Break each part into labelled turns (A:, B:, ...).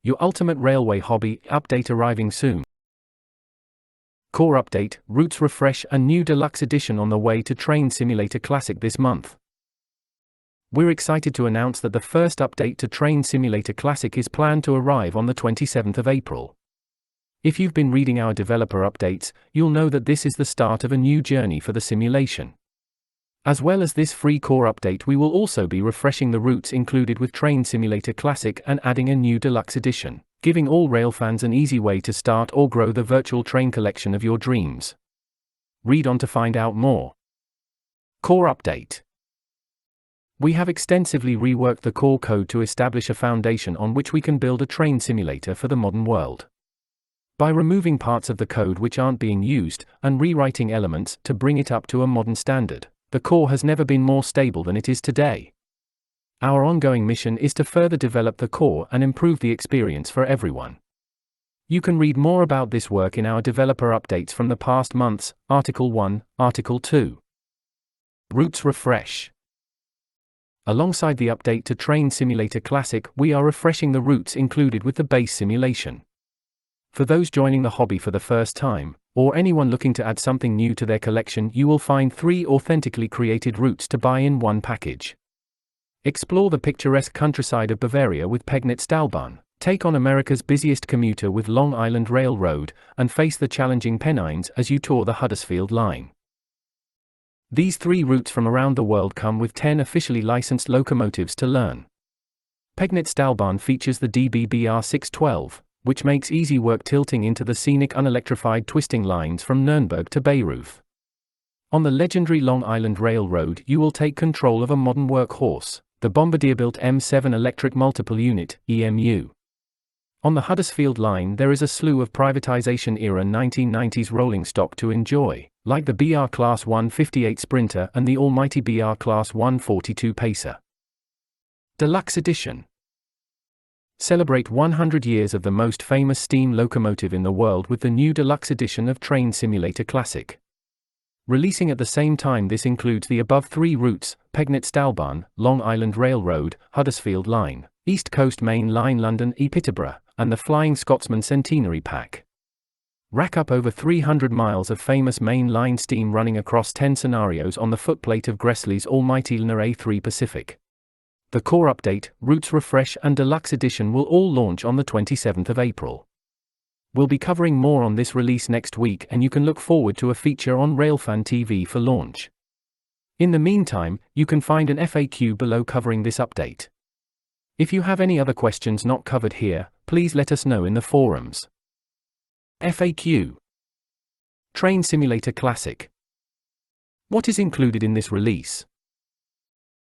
A: Your ultimate railway hobby update arriving soon. Core update, routes refresh and new Deluxe Edition on the way to Train Simulator Classic this month. We're excited to announce that the first update to Train Simulator Classic is planned to arrive on the 27th of April. If you've been reading our developer updates, you'll know that this is the start of a new journey for the simulation. As well as this free core update, we will also be refreshing the routes included with Train Simulator Classic and adding a new Deluxe Edition, giving all rail fans an easy way to start or grow the virtual train collection of your dreams. Read on to find out more. Core update. We have extensively reworked the core code to establish a foundation on which we can build a train simulator for the modern world. By removing parts of the code which aren't being used, and rewriting elements to bring it up to a modern standard, the core has never been more stable than it is today. Our ongoing mission is to further develop the core and improve the experience for everyone. You can read more about this work in our developer updates from the past months, Article 1, Article 2. Routes refresh. Alongside the update to Train Simulator Classic, we are refreshing the routes included with the base simulation. For those joining the hobby for the first time, or anyone looking to add something new to their collection, you will find 3 authentically created routes to buy in one package. Explore the picturesque countryside of Bavaria with Pegnitz-Dalbahn, take on America's busiest commuter with Long Island Railroad, and face the challenging Pennines as you tour the Huddersfield Line. These 3 routes from around the world come with 10 officially licensed locomotives to learn. Pegnitz-Dalbahn features the DBBR 612, which makes easy work tilting into the scenic unelectrified twisting lines from Nuremberg to Bayreuth. On the legendary Long Island Railroad, you will take control of a modern workhorse, the Bombardier-built M7 Electric Multiple Unit, EMU. On the Huddersfield Line, there is a slew of privatization-era 1990s rolling stock to enjoy, like the BR Class 158 Sprinter and the almighty BR Class 142 Pacer. Deluxe Edition. Celebrate 100 years of the most famous steam locomotive in the world with the new Deluxe Edition of Train Simulator Classic. Releasing at the same time, this includes the above 3 routes, Pegnitz-Dalbahn, Long Island Railroad, Huddersfield Line, East Coast Main Line London Peterborough, and the Flying Scotsman Centenary Pack. Rack up over 300 miles of famous main line steam running across 10 scenarios on the footplate of Gressley's almighty Liner A3 Pacific. The core update, routes refresh and Deluxe Edition will all launch on the 27th of April. We'll be covering more on this release next week, and you can look forward to a feature on Railfan TV for launch. In the meantime, you can find an FAQ below covering this update. If you have any other questions not covered here, please let us know in the forums. FAQ. Train Simulator Classic. What is included in this release?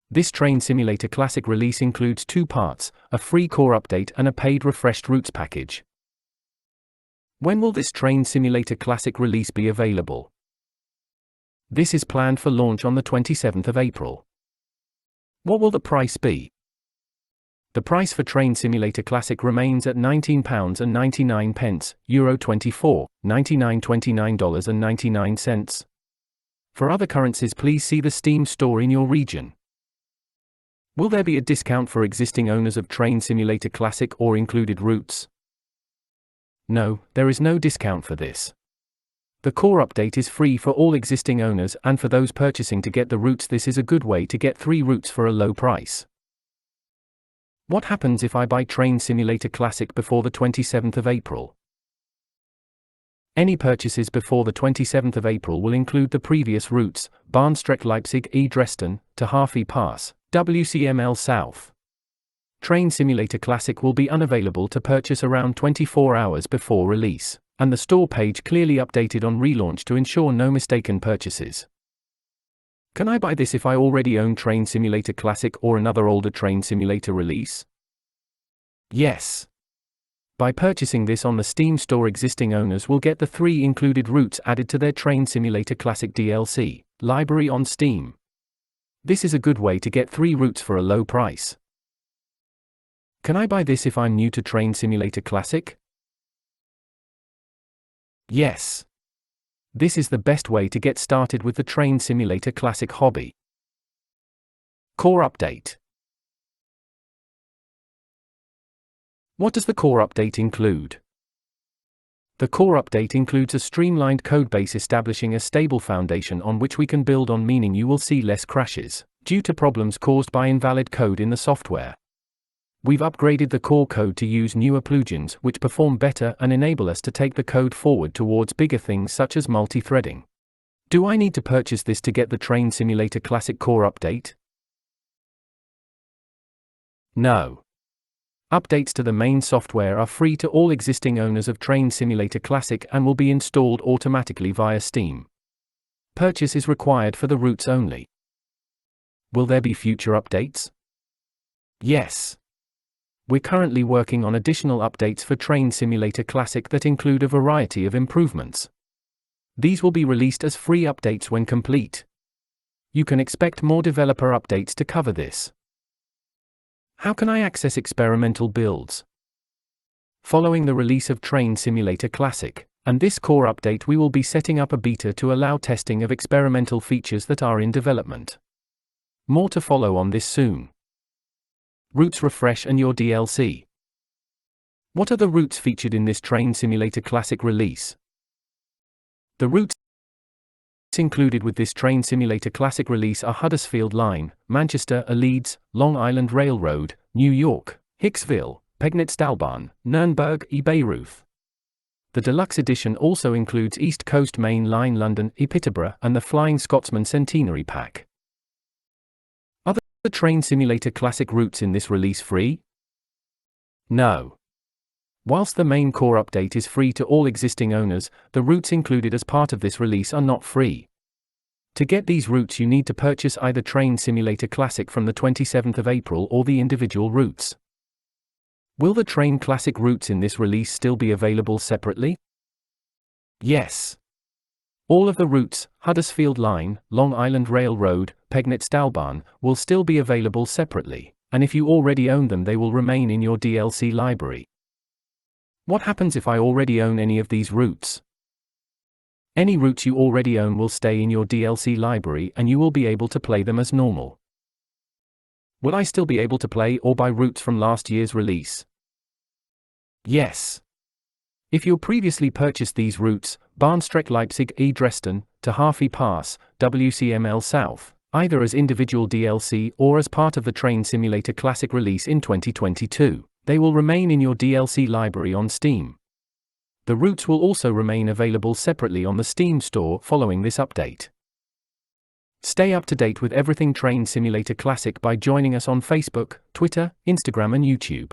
A: This Train Simulator Classic release includes 2 parts, a free core update and a paid refreshed routes package. When will this Train Simulator Classic release be available? This is planned for launch on the 27th of April. What will the price be? The price for Train Simulator Classic remains at £19.99, Euro 24, $29.99. For other currencies, please see the Steam store in your region. Will there be a discount for existing owners of Train Simulator Classic or included routes? No, there is no discount for this. The core update is free for all existing owners, and for those purchasing to get the routes, this is a good way to get 3 routes for a low price. What happens if I buy Train Simulator Classic before the 27th of April? Any purchases before the 27th of April will include the previous routes, Bahnstrecke Leipzig E Dresden, to Hafi Pass, WCML South. Train Simulator Classic will be unavailable to purchase around 24 hours before release, and the store page clearly updated on relaunch to ensure no mistaken purchases. Can I buy this if I already own Train Simulator Classic or another older Train Simulator release? Yes. By purchasing this on the Steam store, existing owners will get the 3 included routes added to their Train Simulator Classic DLC library on Steam. This is a good way to get 3 routes for a low price. Can I buy this if I'm new to Train Simulator Classic? Yes. This is the best way to get started with the Train Simulator Classic hobby. Core update. What does the core update include? The core update includes a streamlined codebase establishing a stable foundation on which we can build on, meaning you will see less crashes due to problems caused by invalid code in the software. We've upgraded the core code to use newer plugins which perform better and enable us to take the code forward towards bigger things such as multi-threading. Do I need to purchase this to get the Train Simulator Classic core update? No. Updates to the main software are free to all existing owners of Train Simulator Classic and will be installed automatically via Steam. Purchase is required for the routes only. Will there be future updates? Yes. We're currently working on additional updates for Train Simulator Classic that include a variety of improvements. These will be released as free updates when complete. You can expect more developer updates to cover this. How can I access experimental builds? Following the release of Train Simulator Classic and this core update, we will be setting up a beta to allow testing of experimental features that are in development. More to follow on this soon. Routes refresh and your DLC. What are the routes featured in this Train Simulator Classic release? The routes included with this Train Simulator Classic release are Huddersfield Line, Manchester, Leeds, Long Island Railroad, New York, Hicksville, Pegnitz-Dalbahn, Nürnberg, Bayreuth. The Deluxe Edition also includes East Coast Main Line London, Peterborough, and the Flying Scotsman Centenary Pack. Are the Train Simulator Classic routes in this release free? No. Whilst the main core update is free to all existing owners, the routes included as part of this release are not free. To get these routes, you need to purchase either Train Simulator Classic from the 27th of April or the individual routes. Will the Train Classic routes in this release still be available separately? Yes. All of the routes, Huddersfield Line, Long Island Railroad, Pegnitz-Dalbahn, will still be available separately, and if you already own them, they will remain in your DLC library. What happens if I already own any of these routes? Any routes you already own will stay in your DLC library and you will be able to play them as normal. Will I still be able to play or buy routes from last year's release? Yes. If you previously purchased these routes, Bahnstrecke Leipzig Dresden, to Hafi Pass, WCML South, either as individual DLC or as part of the Train Simulator Classic release in 2022, they will remain in your DLC library on Steam. The routes will also remain available separately on the Steam store following this update. Stay up to date with everything Train Simulator Classic by joining us on Facebook, Twitter, Instagram and YouTube.